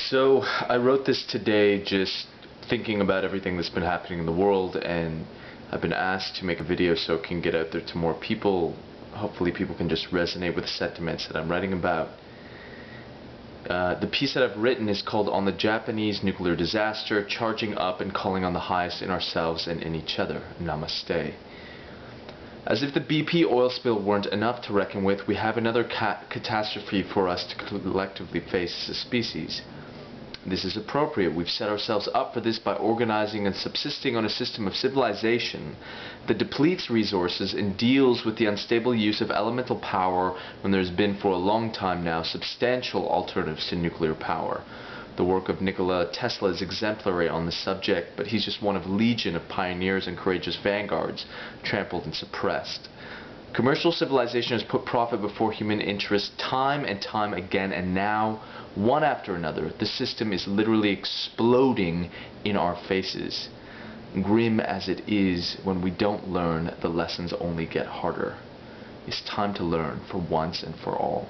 So I wrote this today just thinking about everything that's been happening in the world, and I've been asked to make a video so it can get out there to more people. Hopefully people can just resonate with the sentiments that I'm writing about. The piece that I've written is called On the Japanese Nuclear Disaster, Charging Up and Calling on the Highest in Ourselves and in Each Other. Namaste. As if the BP oil spill weren't enough to reckon with, we have another catastrophe for us to collectively face as a species. This is appropriate. We've set ourselves up for this by organizing and subsisting on a system of civilization that depletes resources and deals with the unstable use of elemental power when there's been for a long time now substantial alternatives to nuclear power. The work of Nikola Tesla is exemplary on this subject, but he's just one of a legion of pioneers and courageous vanguards trampled and suppressed. Commercial civilization has put profit before human interest time and time again, and now, one after another, the system is literally exploding in our faces. Grim as it is, when we don't learn, the lessons only get harder. It's time to learn, for once and for all.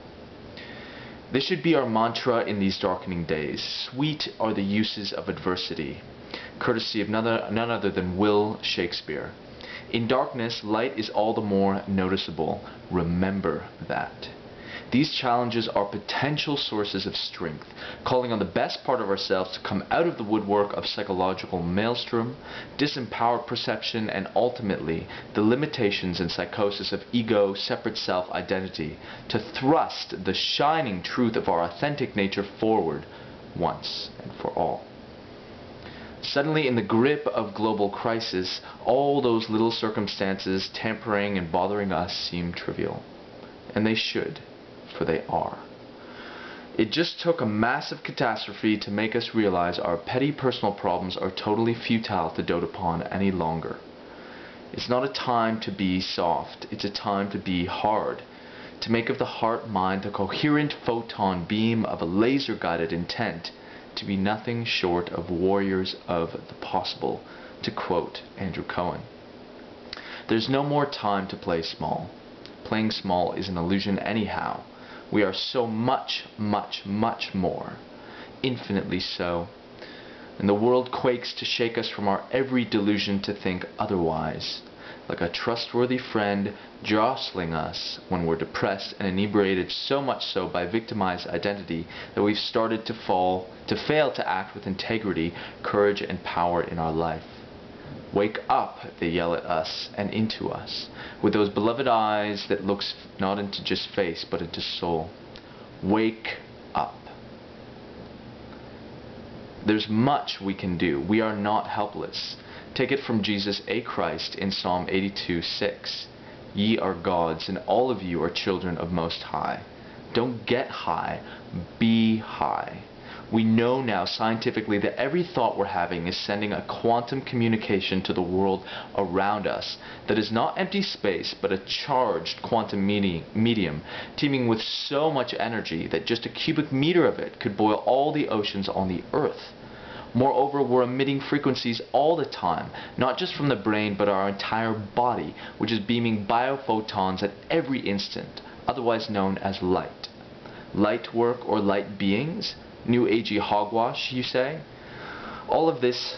This should be our mantra in these darkening days. Sweet are the uses of adversity, courtesy of none other than Will Shakespeare. In darkness, light is all the more noticeable. Remember that. These challenges are potential sources of strength, calling on the best part of ourselves to come out of the woodwork of psychological maelstrom, disempowered perception, and ultimately the limitations and psychosis of ego, separate self-identity, to thrust the shining truth of our authentic nature forward once and for all. Suddenly, in the grip of global crisis, all those little circumstances tampering and bothering us seem trivial. And they should, for they are. It just took a massive catastrophe to make us realize our petty personal problems are totally futile to dote upon any longer. It's not a time to be soft, it's a time to be hard, to make of the heart-mind the coherent photon beam of a laser-guided intent, to be nothing short of warriors of the possible, to quote Andrew Cohen. There's no more time to play small. Playing small is an illusion anyhow. We are so much, much, much more. Infinitely so. And the world quakes to shake us from our every delusion to think otherwise, like a trustworthy friend jostling us when we're depressed and inebriated, so much so by victimized identity that we've started to fail to act with integrity, courage, and power in our life. Wake up, they yell at us and into us, with those beloved eyes that looks not into just face but into soul. Wake up. There's much we can do. We are not helpless. Take it from Jesus A. Christ in Psalm 82:6. Ye are gods, and all of you are children of Most High. Don't get high, be high. We know now scientifically that every thought we're having is sending a quantum communication to the world around us that is not empty space but a charged quantum medium teeming with so much energy that just a cubic meter of it could boil all the oceans on the earth. Moreover, we're emitting frequencies all the time, not just from the brain but our entire body, which is beaming biophotons at every instant, otherwise known as light. Light work or light beings? New agey hogwash, you say? All of this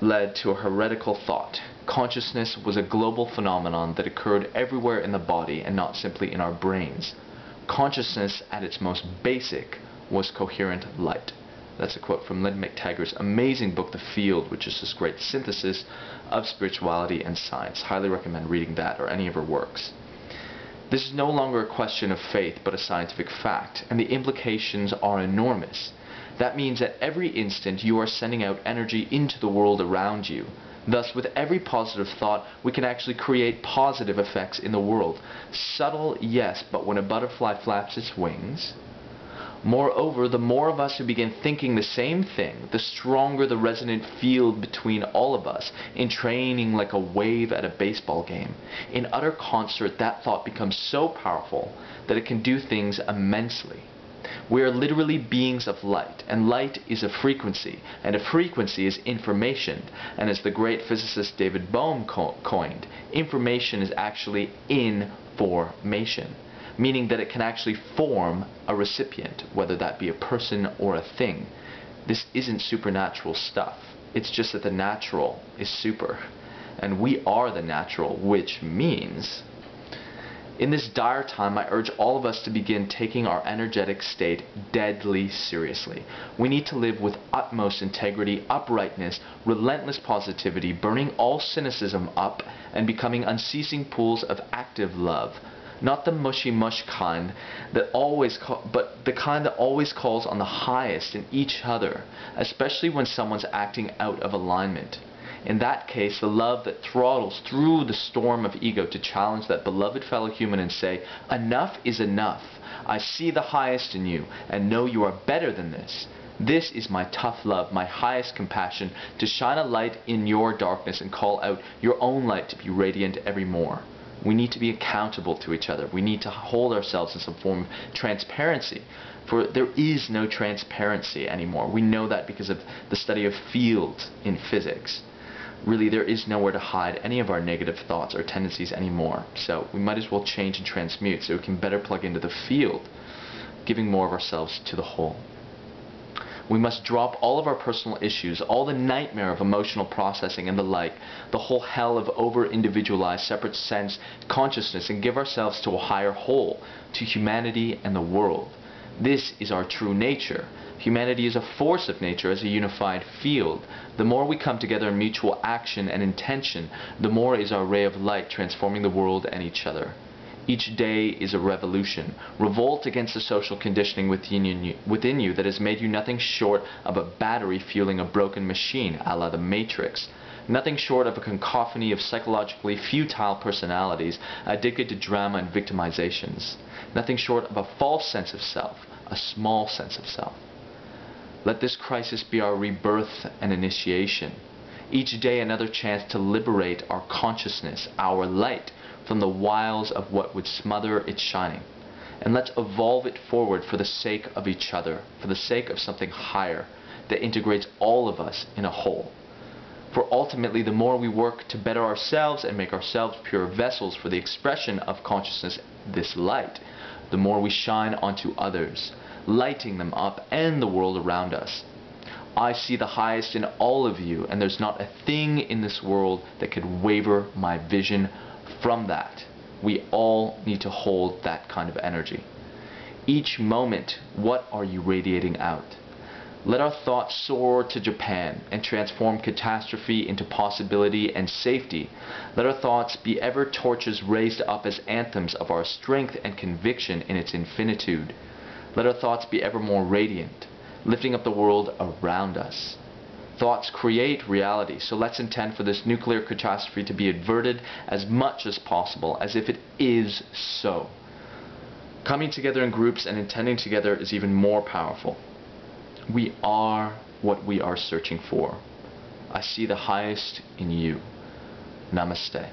led to a heretical thought. Consciousness was a global phenomenon that occurred everywhere in the body and not simply in our brains. Consciousness, at its most basic, was coherent light. That's a quote from Lynn McTaggart's amazing book, The Field, which is this great synthesis of spirituality and science. Highly recommend reading that or any of her works. This is no longer a question of faith, but a scientific fact, and the implications are enormous. That means at every instant you are sending out energy into the world around you. Thus, with every positive thought, we can actually create positive effects in the world. Subtle, yes, but when a butterfly flaps its wings. Moreover, the more of us who begin thinking the same thing, the stronger the resonant field between all of us, entraining like a wave at a baseball game. In utter concert, that thought becomes so powerful that it can do things immensely. We are literally beings of light, and light is a frequency, and a frequency is information. And as the great physicist David Bohm coined, information is actually information. meaning that it can actually form a recipient, whether that be a person or a thing. This isn't supernatural stuff. It's just that the natural is super. And we are the natural, which means, in this dire time, I urge all of us to begin taking our energetic state deadly seriously. We need to live with utmost integrity, uprightness, relentless positivity, burning all cynicism up, and becoming unceasing pools of active love. Not the mushy mush kind that but the kind that always calls on the highest in each other, especially when someone's acting out of alignment. In that case, the love that throttles through the storm of ego to challenge that beloved fellow human and say, enough is enough. I see the highest in you and know you are better than this. This is my tough love, my highest compassion, to shine a light in your darkness and call out your own light to be radiant evermore. We need to be accountable to each other. We need to hold ourselves in some form of transparency. For there is no transparency anymore. We know that because of the study of fields in physics. Really, there is nowhere to hide any of our negative thoughts or tendencies anymore. So we might as well change and transmute so we can better plug into the field, giving more of ourselves to the whole. We must drop all of our personal issues, all the nightmare of emotional processing and the like, the whole hell of over-individualized separate sense consciousness, and give ourselves to a higher whole, to humanity and the world. This is our true nature. Humanity is a force of nature as a unified field. The more we come together in mutual action and intention, the more is our ray of light transforming the world and each other. Each day is a revolution. Revolt against the social conditioning within you that has made you nothing short of a battery fueling a broken machine, a la the Matrix. Nothing short of a cacophony of psychologically futile personalities addicted to drama and victimizations. Nothing short of a false sense of self, a small sense of self. Let this crisis be our rebirth and initiation. Each day another chance to liberate our consciousness, our light, from the wiles of what would smother its shining. And let's evolve it forward for the sake of each other, for the sake of something higher that integrates all of us in a whole. For ultimately, the more we work to better ourselves and make ourselves pure vessels for the expression of consciousness, this light, the more we shine onto others, lighting them up and the world around us. I see the highest in all of you, and there's not a thing in this world that could waver my vision from that. We all need to hold that kind of energy. Each moment, what are you radiating out? Let our thoughts soar to Japan and transform catastrophe into possibility and safety. Let our thoughts be ever torches raised up as anthems of our strength and conviction in its infinitude. Let our thoughts be ever more radiant, lifting up the world around us. Thoughts create reality, so let's intend for this nuclear catastrophe to be averted as much as possible, as if it is so. Coming together in groups and intending together is even more powerful. We are what we are searching for. I see the highest in you. Namaste.